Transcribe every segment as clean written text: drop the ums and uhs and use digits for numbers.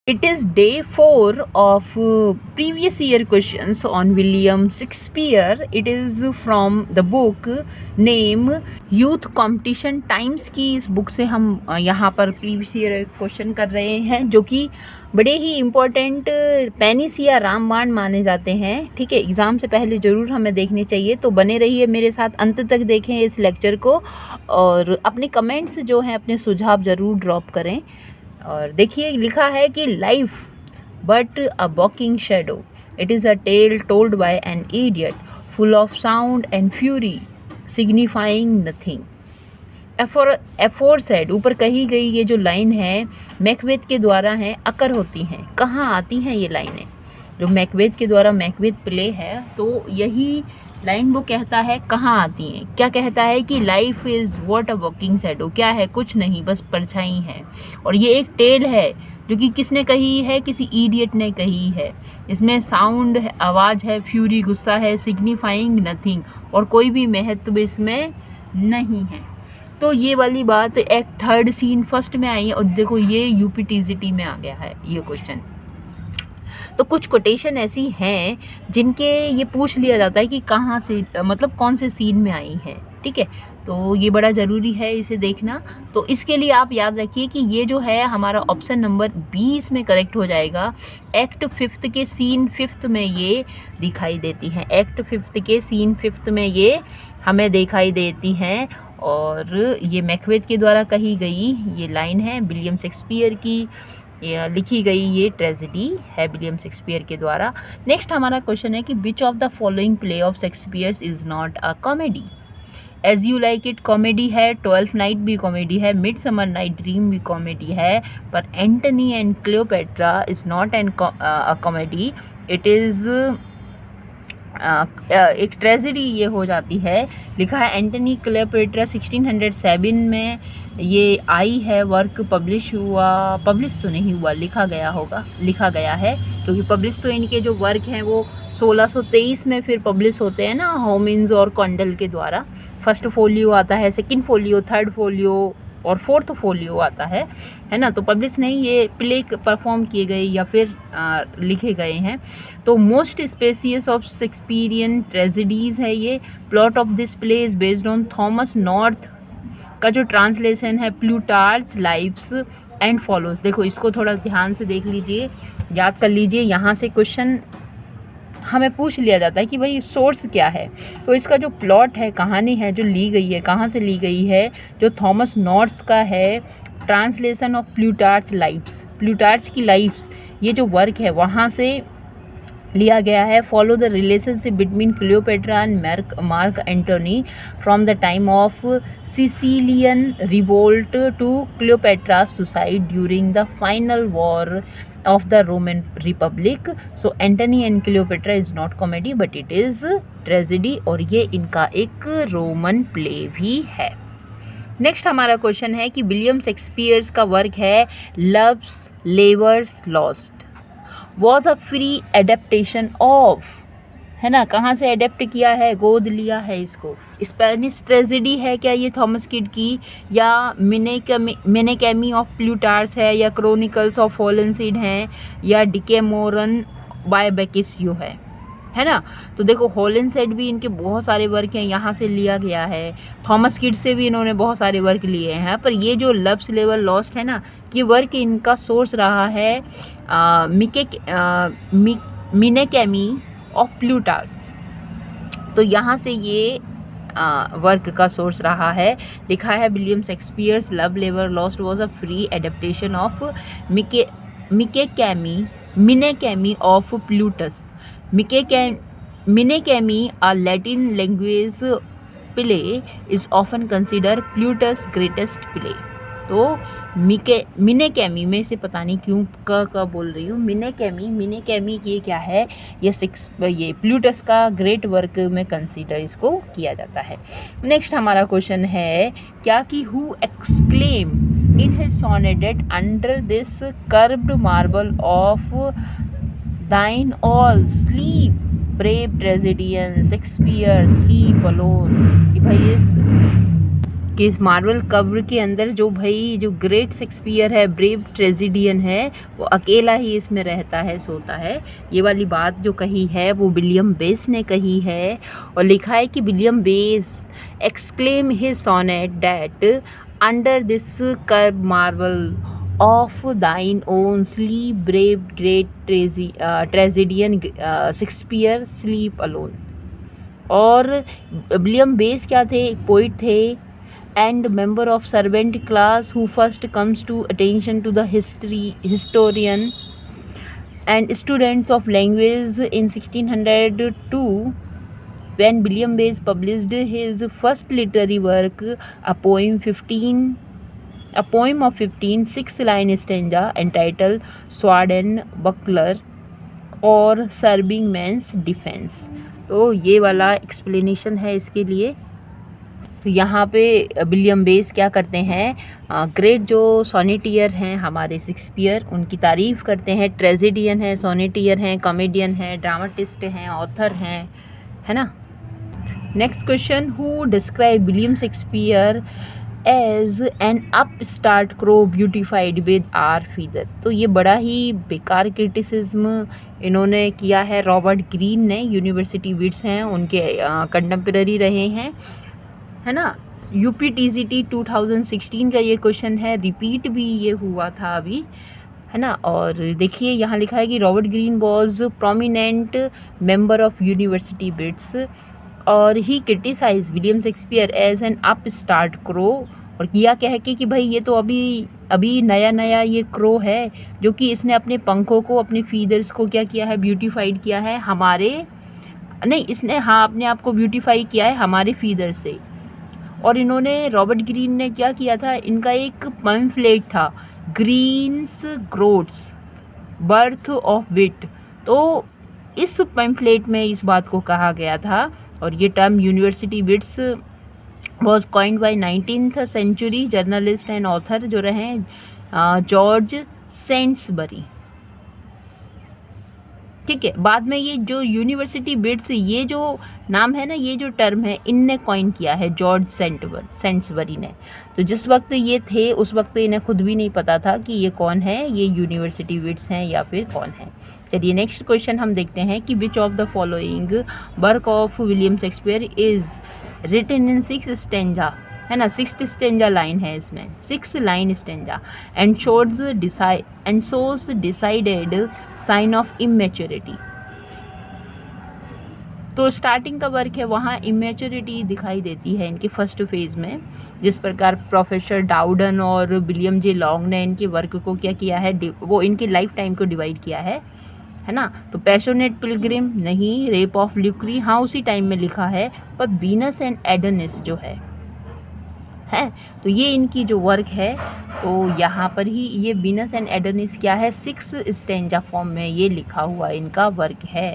It is day 4 of previous year questions on William Shakespeare. It is from the book name Youth Competition Times की इस book से हम यहाँ पर previous year question कर रहे हैं जो कि बड़े ही इम्पोर्टेंट पेनिस या रामबाण माने जाते हैं। ठीक है, एग्ज़ाम से पहले ज़रूर हमें देखने चाहिए, तो बने रहिए मेरे साथ, अंत तक देखें इस लेक्चर को और अपने कमेंट्स जो हैं, अपने सुझाव ज़रूर ड्रॉप करें। और देखिए लिखा है कि life but a walking shadow, it is a tale told by an idiot full of sound and fury signifying nothing. Aforesaid, ऊपर कही गई ये जो लाइन है मैकबेथ के द्वारा है, अकर होती हैं, कहाँ आती हैं ये लाइनें? जो मैकबेथ के द्वारा मैकबेथ प्ले है, तो यही लाइन वो कहता है कहाँ आती हैं। क्या कहता है कि life is what a walking shadow, क्या है? कुछ नहीं, बस परछाई है। और ये एक टेल है जो कि किसने कही है? किसी इडियट ने कही है। इसमें साउंड है, आवाज़ है, फ्यूरी गुस्सा है, सिग्निफाइंग नथिंग, और कोई भी महत्व इसमें नहीं है। तो ये वाली बात एक थर्ड सीन फर्स्ट में आई है, और देखो ये यूपीटीजीटी में आ गया है ये क्वेश्चन। तो कुछ कोटेशन ऐसी हैं जिनके ये पूछ लिया जाता है कि कहाँ से, मतलब कौन से सीन में आई है। ठीक है, तो ये बड़ा ज़रूरी है इसे देखना। तो इसके लिए आप याद रखिए कि ये जो है हमारा ऑप्शन नंबर 20 में करेक्ट हो जाएगा। एक्ट 5 के सीन 5 में ये दिखाई देती हैं। एक्ट 5 के सीन 5 में ये हमें दिखाई देती हैं, और ये मैकबेथ के द्वारा कही गई ये लाइन है, विलियम शेक्सपियर की लिखी गई ये ट्रेजेडी है विलियम शेक्सपियर के द्वारा। नेक्स्ट हमारा क्वेश्चन है कि which of the following play of Shakespeare is not a comedy? As you like it comedy है, 12th नाइट भी कॉमेडी है, मिड समर नाइट ड्रीम भी कॉमेडी है, पर Antony and Cleopatra is not an a comedy, it is एक tragedy ये हो जाती है। लिखा है एंटनी क्लियोपेट्रा 1607 में ये आई है, वर्क पब्लिश तो नहीं हुआ, लिखा गया है, क्योंकि पब्लिश तो इनके जो वर्क हैं वो 1623 में फिर पब्लिश होते हैं ना, होमिन्स और कॉन्डल के द्वारा। फर्स्ट फोलियो आता है, सेकंड फोलियो, थर्ड फोलियो और फोर्थ फोलियो आता है ना। तो पब्लिश नहीं, ये प्ले परफॉर्म किए गए या फिर लिखे गए हैं। तो most spacious of Shakespearean tragedies है ये। Plot of this play is based on Thomas north का जो ट्रांसलेशन है प्लूटार्च लाइव्स एंड फॉलोज। देखो इसको थोड़ा ध्यान से देख लीजिए, याद कर लीजिए, यहाँ से क्वेश्चन हमें पूछ लिया जाता है कि भाई सोर्स क्या है। तो इसका जो प्लॉट है, कहानी है जो ली गई है, कहाँ से ली गई है? जो थॉमस नॉर्थ का है, ट्रांसलेशन ऑफ प्लूटार्च की लाइफ्स, ये जो वर्क है वहाँ से लिया गया है। Follow the relationship between Cleopatra and Mark Antony from the time of Sicilian revolt to Cleopatra suicide during the final war of the Roman Republic. So Antony and Cleopatra is not comedy but it is tragedy, और ये इनका एक Roman play भी है। Next हमारा question है कि William Shakespeare का वर्क है loves levers lost was a free adaptation of, है ना, कहाँ से एडेप्ट किया है, गोद लिया है इसको। स्पेनिश ट्रेजेडी है क्या ये थॉमस किड की, या मिनेकेमी ऑफ प्लूटार्च है, या क्रोनिकल्स ऑफ होलेंसिड हैं, या डिकेमोरन बाय बेकिसियो है ना। तो देखो होलेंसिड भी इनके बहुत सारे वर्क हैं, यहाँ से लिया गया है। थॉमस किड से भी इन्होंने बहुत सारे वर्क लिए हैं, पर ये जो लव्स लेवर लॉस्ट है ना, ये वर्क इनका सोर्स रहा है मिनेकेमी ऑफ प्लूटार्च। तो यहाँ से ये वर्क का सोर्स रहा है। लिखा है विलियम शेक्सपियर्स लव लेवर lost was a free adaptation of Menaechmi of Plautus. Menaechmi a Latin language play is often considered Plutarch's greatest play। तो मिनेकेमी में से पता नहीं क्यों का बोल रही हूँ, मिनेकेमी ये क्या है, ये प्लूटस का ग्रेट वर्क में कंसीडर इसको किया जाता है। नेक्स्ट हमारा क्वेश्चन है क्या कि who exclaim in his sonnet under this curved marble of thine all sleep brave tragedian Shakespeare sleep alone, कि भाई इस कि इस मार्वल कवर के अंदर जो भाई जो ग्रेट शेक्सपियर है, ब्रेव ट्रेजिडियन है, वो अकेला ही इसमें रहता है, सोता है। ये वाली बात जो कही है वो विलियम बेस ने कही है, और लिखा है कि William Basse exclaim his sonnet that under this curve marvel of thine own sleep brave great tragedian Shakespeare sleep alone. और विलियम बेस क्या थे? एक पोइट थे and member of servant class who first comes to attention to the historian and students of language in 1602 when William Bass published his first literary work, a poem of 15 6-line stanza entitled Sword and Buckler और सर्बिंग men's defence. तो ये वाला explanation है इसके लिए। तो यहाँ पे विलियम बेस क्या करते हैं, ग्रेट जो सोनेटियर हैं हमारे शेक्सपियर, उनकी तारीफ़ करते हैं। ट्रेजिडियन है, सोनेटियर हैं, कॉमेडियन हैं, ड्रामाटिस्ट हैं, ऑथर हैं, है ना। Next question, who describe William Shakespeare as an upstart crow beautified with our feather. तो ये बड़ा ही बेकार क्रिटिसिज्म इन्होंने किया है रॉबर्ट ग्रीन ने, यूनिवर्सिटी विट्स हैं, उनके कंटेम्प्रेरी रहे हैं, है ना। UPTCT 2016 का ये क्वेश्चन है, रिपीट भी ये हुआ था अभी, है ना। और देखिए यहाँ लिखा है कि Robert Greene was prominent member of university wits और he criticise William Shakespeare as an upstart crow. और किया क्या है कि भाई ये तो अभी नया ये क्रो है जो कि इसने अपने पंखों को, अपने फीदर्स को क्या किया है, ब्यूटीफाइड किया है अपने आप को ब्यूटीफाई किया है हमारे फीदर से। और इन्होंने, रॉबर्ट ग्रीन ने क्या किया था, इनका एक पैम्फलेट था, ग्रीन्स ग्रोथ्स बर्थ ऑफ विट। तो इस पैम्फलेट में इस बात को कहा गया था। और ये term university wits was coined by 19th century journalist and author जो रहे जॉर्ज सेंट्सबरी। ठीक है, बाद में ये जो यूनिवर्सिटी विट्स, ये जो नाम है ना, ये जो टर्म है, इनने कॉइन किया है जॉर्ज सेंट्सबरी ने। तो जिस वक्त ये थे उस वक्त इन्हें खुद भी नहीं पता था कि ये कौन है, ये यूनिवर्सिटी विट्स हैं या फिर कौन है। चलिए नेक्स्ट क्वेश्चन हम देखते हैं कि which of the following work of William Shakespeare is written in 6 stanza, है ना। 6 स्टेंजा लाइन है इसमें, 6 line stanza, and shows decided sign of immaturity. तो स्टार्टिंग का वर्क है, वहाँ इमेच्योरिटी दिखाई देती है इनकी फर्स्ट फेज में। जिस प्रकार प्रोफेसर डाउडन और विलियम जे लॉन्ग ने इनके वर्क को क्या किया है, वो इनकी लाइफ टाइम को डिवाइड किया है ना। तो पैशनेट पिलग्रिम नहीं, रेप ऑफ ल्यूक्री हाँ उसी टाइम में लिखा है, पर वीनस एंड एडोनिस जो है तो ये इनकी जो वर्क है। तो यहाँ पर ही ये वीनस एंड एडोनिस क्या है, 6 स्टेंजा फॉर्म में ये लिखा हुआ इनका वर्क है।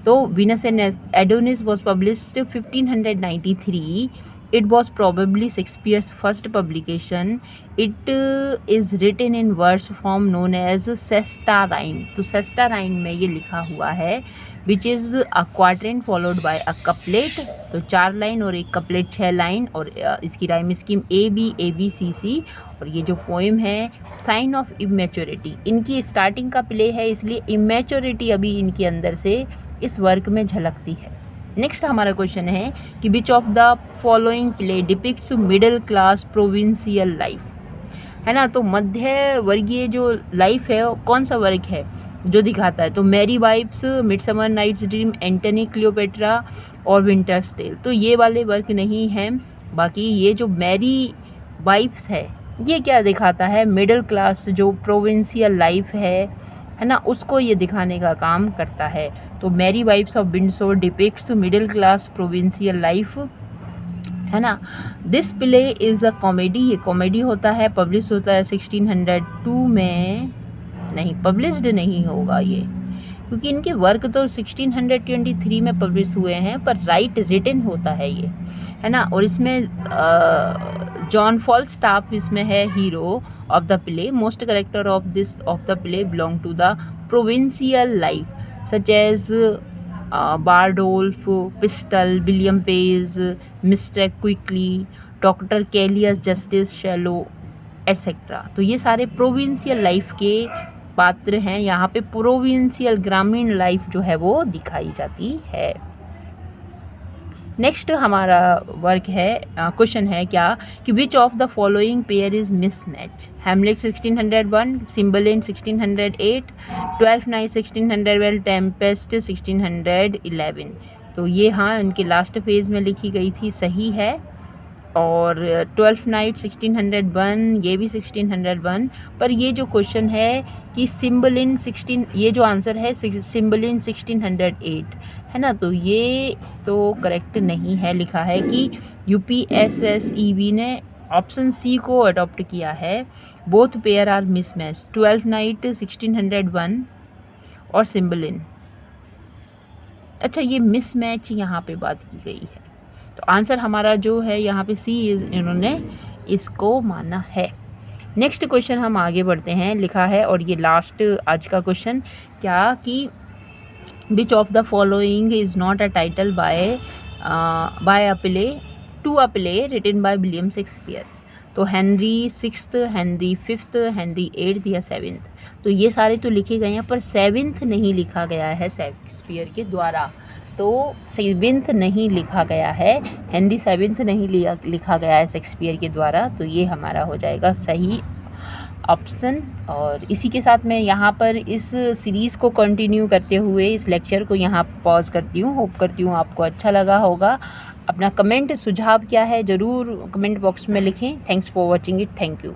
तो Venus and Adonis was published 1593। It was probably Shakespeare's first publication. It is written in verse form known as sesta rhyme. तो sesta rhyme में ये लिखा हुआ है, which is a quatrain followed by a couplet. तो 4 line और एक couplet 6 line, और इसकी राइम स्कीम ABCC। और ये जो पोएम है साइन ऑफ इमेच्योरिटी, इनकी स्टार्टिंग का प्ले है, इसलिए इमेच्योरिटी अभी इनके अंदर से इस वर्क में झलकती है। नेक्स्ट हमारा क्वेश्चन है कि which of the following play depicts middle class provincial life, है ना। तो मध्य वर्गीय जो लाइफ है कौन सा वर्क है जो दिखाता है, तो Merry Wives, Midsummer Night's Dream, Antony Cleopatra और विंटर्स टेल। तो ये वाले वर्क नहीं हैं। बाकी ये जो मैरी वाइफ्स है ये क्या दिखाता है, मिडिल क्लास जो प्रोविंशियल लाइफ है ना, उसको ये दिखाने का काम करता है। तो Merry Wives of Windsor depicts middle class provincial life, है ना। This play is a comedy, ये कॉमेडी होता है, पब्लिश होता है 1602 में, नहीं पब्लिश्ड नहीं होगा ये, क्योंकि इनके वर्क तो 1623 में पब्लिश हुए हैं, पर रिटन होता है ये, है ना। और इसमें जॉन फॉलस्टाफ इसमें है hero of the play. Most character of the play belong to the provincial life such as Bardolph, Pistol, William Page, mister Quickly, doctor Caius, justice Shallow etcetera. तो ये सारे प्रोविंशियल लाइफ के पात्र हैं। यहाँ पे प्रोविंशियल ग्रामीण लाइफ जो है वो दिखाई जाती है। नेक्स्ट हमारा वर्क है, क्वेश्चन है क्या कि which of the following pair is mismatch. Hamlet 1601, Cymbeline 1608, twelfth night 1612, Tempest 1611। तो ये हाँ इनके लास्ट फेज में लिखी गई थी, सही है। और ट्वेल्थ नाइट 1601, ये भी 1601। पर ये जो क्वेश्चन है कि सिम्बलिन 16, ये जो आंसर है सिम्बलिन 1608 है ना, तो ये तो करेक्ट नहीं है। लिखा है कि UPSSEB ने ऑप्शन सी को अडॉप्ट किया है। Both pair are mismatch, twelfth night 1601 और सिम्बलिन। अच्छा, ये मिसमैच यहाँ पे बात की गई है, तो आंसर हमारा जो है यहाँ पे सी इन्होंने इसको माना है। नेक्स्ट क्वेश्चन हम आगे बढ़ते हैं। लिखा है, और ये लास्ट आज का क्वेश्चन, क्या कि which of the following is not a title by a play to a play written by William Shakespeare. तो Henry 6th, Henry 5th, Henry 8th या 7th। तो ये सारे तो लिखे गए हैं, पर 7th नहीं लिखा गया है शेक्सपियर के द्वारा। तो 7th नहीं लिखा गया है, हेनरी 7th नहीं लिखा गया है शेक्सपियर के द्वारा। तो ये हमारा हो जाएगा सही ऑप्शन। और इसी के साथ मैं यहाँ पर इस सीरीज़ को कंटिन्यू करते हुए इस लेक्चर को यहाँ पॉज करती हूँ। होप करती हूँ आपको अच्छा लगा होगा। अपना कमेंट सुझाव क्या है ज़रूर कमेंट बॉक्स में लिखें। Thanks for watching it. Thank you.